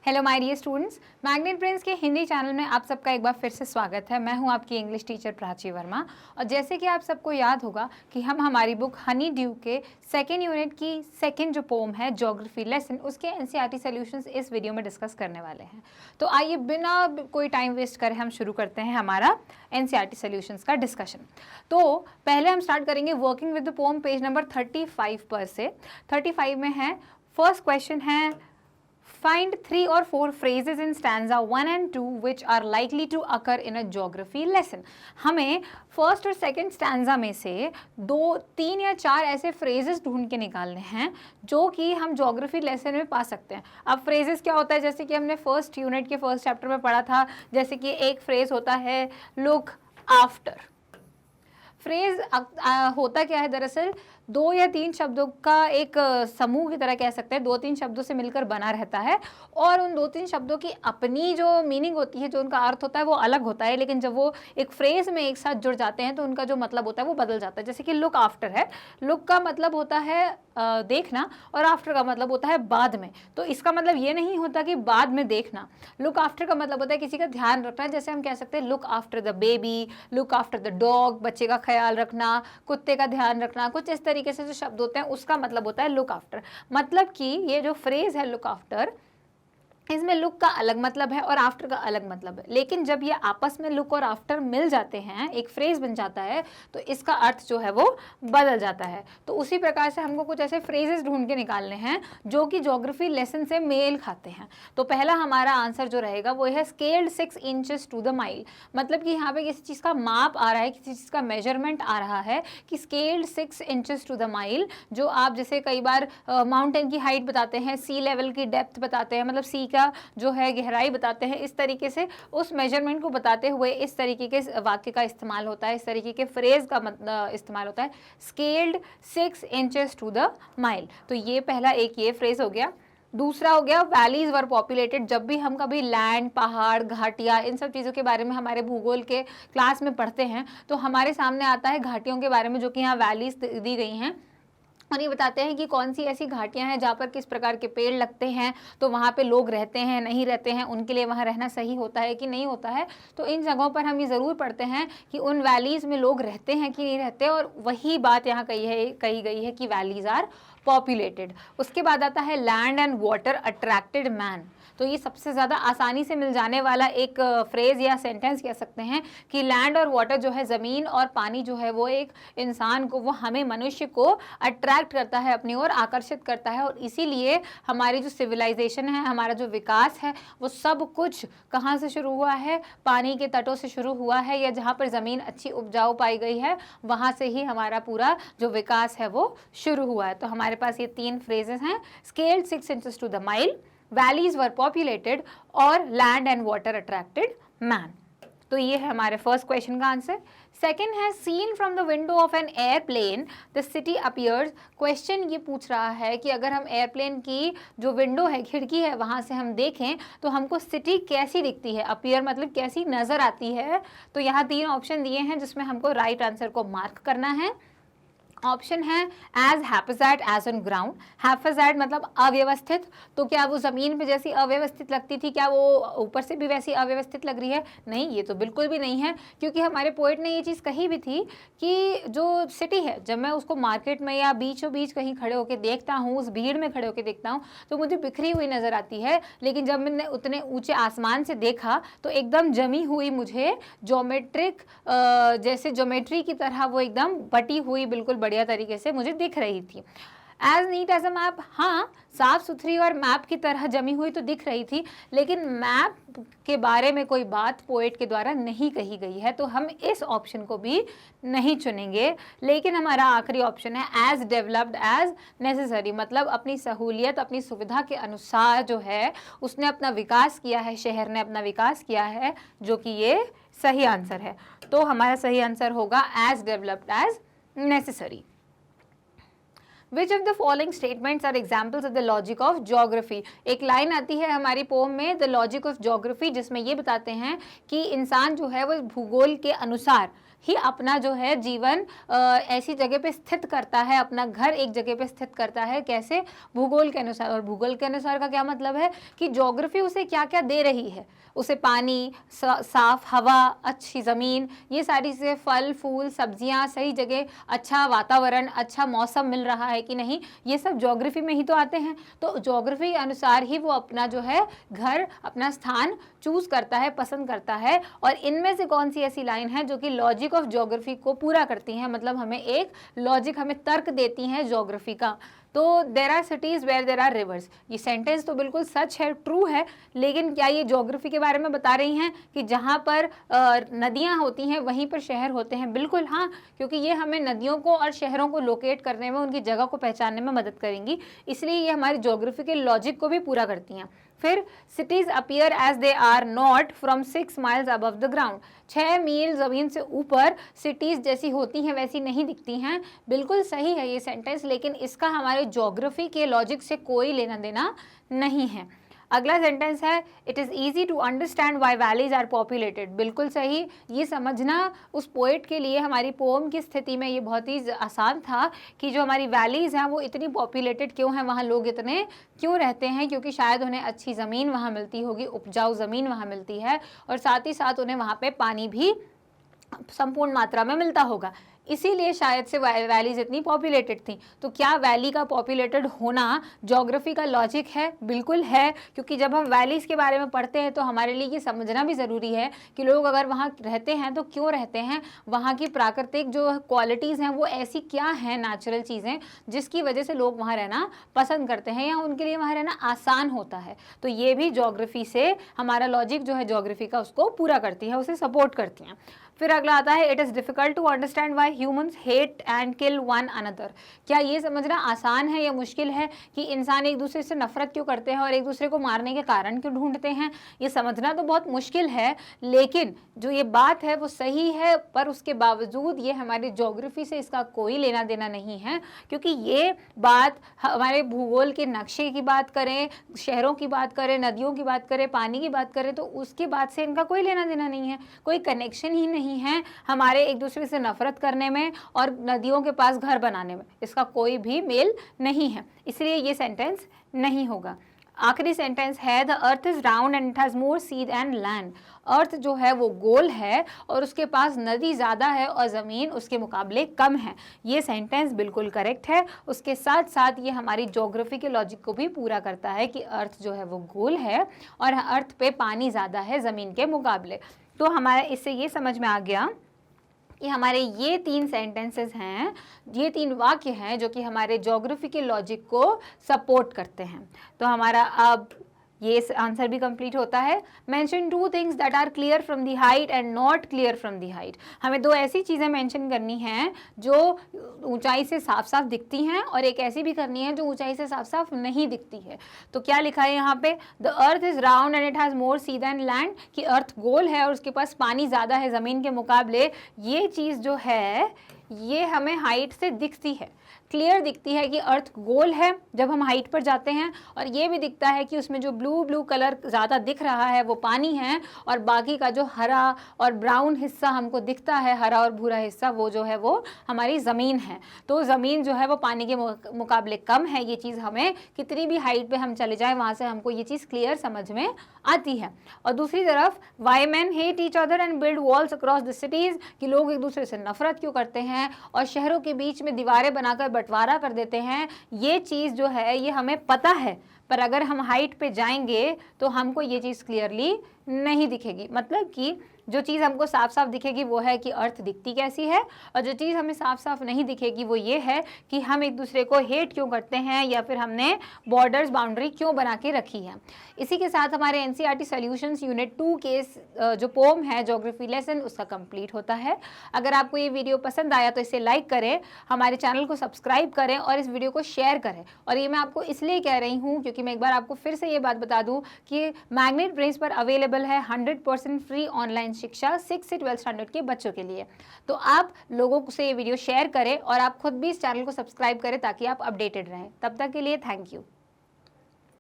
Hello my dear students, magnet brains के Hindi channel में आप सबका एक बार फिर से स्वागत है। मैं हूं आपकी इंग्लिश टीचर प्राची वर्मा। और जैसे कि आप सबको याद होगा कि हम हमारी बुक हनी ड्यू के सेकेंड यूनिट की सेकेंड जो पोम है ज्योग्राफी लेसन, उसके एनसीईआरटी सॉल्यूशंस इस वीडियो में डिस्कस करने वाले हैं। तो आइए बिना कोई टाइम वेस्ट करे हम शुरू करते हैं हमारा एनसीईआरटी सॉल्यूशंस का डिस्कशन। तो पहले हम स्टार्ट करेंगे working with the pome page number 35 पर से। 35 में है, फर्स्ट क्वेश्चन है Find 3 or 4 phrases in stanza 1 and 2 which are likely to occur in a geography lesson। हमें फर्स्ट और सेकंड स्टैंजा में से 2, 3 या 4 ऐसे फ्रेजेस ढूंढ के निकालने हैं जो कि हम ज्योग्राफी लेसन में पा सकते हैं। अब फ्रेजेस क्या होता है, जैसे कि हमने फर्स्ट यूनिट के फर्स्ट चैप्टर में पढ़ा था, जैसे कि एक फ्रेज होता है लुक आफ्टर। फ्रेज होता क्या है, दरअसल 2 या 3 शब्दों का एक समूह की तरह कह सकते हैं, 2-3 शब्दों से मिलकर बना रहता है और उन 2-3 शब्दों की अपनी जो मीनिंग होती है, जो उनका अर्थ होता है वो अलग होता है, लेकिन जब वो एक फ्रेज में एक साथ जुड़ जाते हैं तो उनका जो मतलब होता है वो बदल जाता है। जैसे कि लुक आफ्टर है, लुक का मतलब होता है देखना और आफ्टर का मतलब होता है बाद में। तो इसका मतलब ये नहीं होता कि बाद में देखना। लुक आफ्टर का मतलब होता है किसी का ध्यान रखना, जैसे हम कह सकते हैं look after the baby, look after the dog, बच्चे का ख्याल रखना, कुत्ते का ध्यान रखना, कुछ इस तरीके से जो शब्द होते हैं उसका मतलब होता है लुक आफ्टर। मतलब कि ये जो फ्रेज है लुक आफ्टर, इसमें लुक का अलग मतलब है और आफ्टर का अलग मतलब है, लेकिन जब ये आपस में लुक और आफ्टर मिल जाते हैं, एक फ्रेज बन जाता है, तो इसका अर्थ जो है वो बदल जाता है। तो उसी प्रकार से हमको कुछ ऐसे फ्रेजेस ढूंढ के निकालने हैं जो कि ज्योग्राफी लेसन से मेल खाते हैं। तो पहला हमारा आंसर जो रहेगा वो है scaled 6 inches to the mile. मतलब कि यहाँ पे किसी चीज़ का माप आ रहा है, किसी चीज़ का मेजरमेंट आ रहा है कि scaled 6 inches to the mile. जो आप जैसे कई बार माउंटेन की हाइट बताते हैं, सी लेवल की डेप्थ बताते हैं, मतलब सी जो है गहराई बताते हैं, इस तरीके से उस मेजरमेंट को बताते हुए इस तरीके के वाक्य का इस्तेमाल होता है, इस तरीके के फ्रेज का इस्तेमाल होता है, scaled 6 inches to the mile. तो ये पहला एक ये फ्रेज हो गया। दूसरा हो गया वैलीज वर पॉपुलेटेड। जब भी हम कभी लैंड, पहाड़, घाटियाँ, इन सब चीज़ों के बारे में हमारे भूगोल के क्लास में पढ़ते हैं तो हमारे सामने आता है घाटियों के बारे में, जो कि यहाँ वैलीज दी गई हैं और ये बताते हैं कि कौन सी ऐसी घाटियां हैं जहाँ पर किस प्रकार के पेड़ लगते हैं, तो वहाँ पे लोग रहते हैं नहीं रहते हैं, उनके लिए वहाँ रहना सही होता है कि नहीं होता है। तो इन जगहों पर हम ये ज़रूर पढ़ते हैं कि उन वैलीज़ में लोग रहते हैं कि नहीं रहते, और वही बात यहाँ कही गई है कि वैलीज़ आर पॉपुलेटेड। उसके बाद आता है land and water attracted man. तो ये सबसे ज़्यादा आसानी से मिल जाने वाला एक फ्रेज़ या सेंटेंस कह सकते हैं कि लैंड और वाटर जो है, ज़मीन और पानी जो है, वो एक इंसान को, वो हमें मनुष्य को अट्रैक्ट करता है, अपनी ओर आकर्षित करता है। और इसीलिए हमारी जो सिविलाइजेशन है, हमारा जो विकास है, वो सब कुछ कहाँ से शुरू हुआ है, पानी के तटों से शुरू हुआ है, या जहाँ पर ज़मीन अच्छी उपजाऊ पाई गई है वहाँ से ही हमारा पूरा जो विकास है वो शुरू हुआ है। तो हमारे पास ये 3 फ्रेजेस हैं, scaled 6 inches to the mile, valleys were populated और land and water attracted man. तो ये है हमारे फर्स्ट क्वेश्चन का आंसर। सेकेंड है seen from the window of an airplane the city appears. Question ये पूछ रहा है कि अगर हम एयरप्लेन की जो विंडो है, खिड़की है, वहाँ से हम देखें तो हमको सिटी कैसी दिखती है। अपीयर मतलब कैसी नज़र आती है। तो यहाँ 3 ऑप्शन दिए हैं जिसमें हमको राइट आंसर को मार्क करना है। ऑप्शन है एज हैप्पीजैट एज ऑन ग्राउंड। हैप्पीजैट मतलब अव्यवस्थित, तो क्या वो ज़मीन पे जैसी अव्यवस्थित लगती थी, क्या वो ऊपर से भी वैसी अव्यवस्थित लग रही है? नहीं, ये तो बिल्कुल भी नहीं है, क्योंकि हमारे पोएट ने ये चीज़ कही भी थी कि जो सिटी है, जब मैं उसको मार्केट में या बीचों बीच कहीं खड़े होकर देखता हूँ, उस भीड़ में खड़े होकर देखता हूँ, तो मुझे बिखरी हुई नज़र आती है, लेकिन जब मैंने उतने ऊँचे आसमान से देखा तो एकदम जमी हुई, मुझे ज्योमेट्रिक जैसे ज्योमेट्री की तरह वो एकदम बटी हुई बिल्कुल बढ़िया तरीके से मुझे दिख रही थी। As neat as a map, हाँ, साफ सुथरी और मैप की तरह जमी हुई तो दिख रही थी, लेकिन मैप के बारे में कोई बात पोएट के द्वारा नहीं कही गई है, तो हम इस ऑप्शन को भी नहीं चुनेंगे। लेकिन हमारा आखिरी ऑप्शन है एज डेवलप्ड एज नेसेसरी। मतलब अपनी सहूलियत, अपनी सुविधा के अनुसार जो है उसने अपना विकास किया है, शहर ने अपना विकास किया है, जो कि ये सही आंसर है। तो हमारा सही आंसर होगा as developed as necessary। Which of the following statements are examples of the logic of geography? एक लाइन आती है हमारी पोम में the logic of geography, जिसमें ये बताते हैं कि इंसान जो है वो भूगोल के अनुसार ही अपना जो है जीवन ऐसी जगह पे स्थित करता है, अपना घर एक जगह पे स्थित करता है। कैसे? भूगोल के अनुसार। और भूगोल के अनुसार का क्या मतलब है कि ज्योग्राफी उसे क्या क्या दे रही है। उसे पानी, साफ हवा, अच्छी ज़मीन, ये सारी चीज़ें, फल फूल सब्जियां, सही जगह, अच्छा वातावरण, अच्छा मौसम मिल रहा है कि नहीं, ये सब ज्योग्राफी में ही तो आते हैं। तो ज्योग्राफी के अनुसार ही वो अपना जो है घर, अपना स्थान चूज करता है, पसंद करता है। और इनमें से कौन सी ऐसी लाइन है जो कि लॉजिक ऑफ ज्योग्राफी को पूरा करती हैं, मतलब हमें एक लॉजिक, हमें तर्क देती हैं ज्योग्राफी का। तो there are cities where there are rivers. ये सेंटेंस तो बिल्कुल सच है, ट्रू है, लेकिन क्या ये ज्योग्राफी के बारे में बता रही हैं कि जहाँ पर नदियाँ होती हैं वहीं पर शहर होते हैं? बिल्कुल हाँ, क्योंकि ये हमें नदियों को और शहरों को लोकेट करने में, उनकी जगह को पहचानने में मदद करेंगी, इसलिए ये हमारी ज्योग्राफी के लॉजिक को भी पूरा करती हैं। फिर cities appear as they are not from 6 miles above the ground. 6 मील ज़मीन से ऊपर सिटीज़ जैसी होती हैं वैसी नहीं दिखती हैं। बिल्कुल सही है ये सेंटेंस, लेकिन इसका हमारे ज्योग्राफी के लॉजिक से कोई लेना देना नहीं है। अगला सेंटेंस है, it is easy to understand why valleys are populated. बिल्कुल सही, ये समझना उस पोएट के लिए हमारी पोम की स्थिति में ये बहुत ही आसान था कि जो हमारी वैलीज़ हैं वो इतनी पॉपुलेटेड क्यों हैं, वहाँ लोग इतने क्यों रहते हैं, क्योंकि शायद उन्हें अच्छी ज़मीन वहाँ मिलती होगी, उपजाऊ ज़मीन वहाँ मिलती है, और साथ ही साथ उन्हें वहाँ पे पानी भी संपूर्ण मात्रा में मिलता होगा, इसीलिए शायद से वैलीज इतनी पॉपुलेटेड थी। तो क्या वैली का पॉपुलेटेड होना ज्योग्राफी का लॉजिक है? बिल्कुल है, क्योंकि जब हम वैलीज के बारे में पढ़ते हैं तो हमारे लिए ये समझना भी ज़रूरी है कि लोग अगर वहाँ रहते हैं तो क्यों रहते हैं, वहाँ की प्राकृतिक जो क्वालिटीज़ हैं वो ऐसी क्या हैं, नेचुरल चीज़ें, जिसकी वजह से लोग वहाँ रहना पसंद करते हैं या उनके लिए वहाँ रहना आसान होता है। तो ये भी ज्योग्राफी से हमारा लॉजिक जो है ज्योग्राफी का, उसको पूरा करती है, उसे सपोर्ट करती हैं। फिर अगला आता है, it is difficult to understand why humans hate and kill one another. क्या ये समझना आसान है या मुश्किल है कि इंसान एक दूसरे से नफरत क्यों करते हैं और एक दूसरे को मारने के कारण क्यों ढूंढते हैं? ये समझना तो बहुत मुश्किल है, लेकिन जो ये बात है वो सही है, पर उसके बावजूद ये हमारी ज्योग्राफी से इसका कोई लेना देना नहीं है, क्योंकि ये बात हमारे भूगोल के नक्शे की बात करें, शहरों की बात करें, नदियों की बात करें, पानी की बात करें, तो उसके बाद से इनका कोई लेना देना नहीं है, कोई कनेक्शन ही नहीं है हमारे एक दूसरे से नफरत करने में और नदियों के पास घर बनाने में, इसका कोई भी मेल नहीं है, इसलिए ये सेंटेंस नहीं होगा। आखिरी सेंटेंस है, the earth is round and it has more sea and land. Earth जो है वो गोल है और उसके पास नदी ज़्यादा है और ज़मीन उसके मुकाबले कम है। ये सेंटेंस बिल्कुल करेक्ट है। उसके साथ साथ ये हमारी ज्योग्राफी के लॉजिक को भी पूरा करता है कि अर्थ जो है वो गोल है और अर्थ पे पानी ज़्यादा है ज़मीन के मुकाबले। तो हमारा इससे ये समझ में आ गया कि हमारे ये 3 सेंटेंसेस हैं, ये 3 वाक्य हैं जो कि हमारे ज्योग्राफी के लॉजिक को सपोर्ट करते हैं। तो हमारा अब ये आंसर भी कंप्लीट होता है। Mention 2 things that are clear from the height and not clear from the height. हमें 2 ऐसी चीज़ें मेंशन करनी हैं जो ऊंचाई से साफ साफ दिखती हैं और एक ऐसी भी करनी है जो ऊंचाई से साफ साफ नहीं दिखती है। तो क्या लिखा है यहाँ पे, the earth is round and it has more sea than land, कि अर्थ गोल है और उसके पास पानी ज़्यादा है ज़मीन के मुकाबले। ये चीज़ जो है ये हमें हाइट से दिखती है, क्लियर दिखती है कि अर्थ गोल है जब हम हाइट पर जाते हैं, और ये भी दिखता है कि उसमें जो ब्लू कलर ज़्यादा दिख रहा है वो पानी है, और बाकी का जो हरा और ब्राउन हिस्सा हमको दिखता है, हरा और भूरा हिस्सा, वो जो है वो हमारी ज़मीन है। तो ज़मीन जो है वो पानी के मुकाबले कम है। ये चीज़ हमें कितनी भी हाइट पे हम चले जाएं वहाँ से हमको ये चीज़ क्लियर समझ में आती है। और दूसरी तरफ, Y man hate each other and build walls across the cities, कि लोग एक दूसरे से नफरत क्यों करते हैं और शहरों के बीच में दीवारें बनाकर बंटवारा कर देते हैं। ये चीज़ जो है ये हमें पता है, पर अगर हम हाइट पे जाएंगे तो हमको ये चीज़ क्लियरली नहीं दिखेगी। मतलब कि जो चीज़ हमको साफ साफ दिखेगी वो है कि अर्थ दिखती कैसी है, और जो चीज़ हमें साफ साफ नहीं दिखेगी वो ये है कि हम एक दूसरे को हेट क्यों करते हैं या फिर हमने बॉर्डर्स, बाउंड्री क्यों बना के रखी है। इसी के साथ हमारे एनसीईआरटी सॉल्यूशंस यूनिट 2 के जो पोम है ज्योग्राफी लेसन उसका कंप्लीट होता है। अगर आपको ये वीडियो पसंद आया तो इसे लाइक करें, हमारे चैनल को सब्सक्राइब करें और इस वीडियो को शेयर करें। और ये मैं आपको इसलिए कह रही हूँ क्योंकि मैं एक बार आपको फिर से ये बात बता दूँ कि मैग्नेट ब्रेन्स पर अवेलेबल है 100% फ्री ऑनलाइन शिक्षा 6 से 12 स्टैंडर्ड के बच्चों के लिए। तो आप लोगों से ये वीडियो शेयर करें और आप खुद भी इस चैनल को सब्सक्राइब करें ताकि आप अपडेटेड रहें। तब तक के लिए थैंक यू।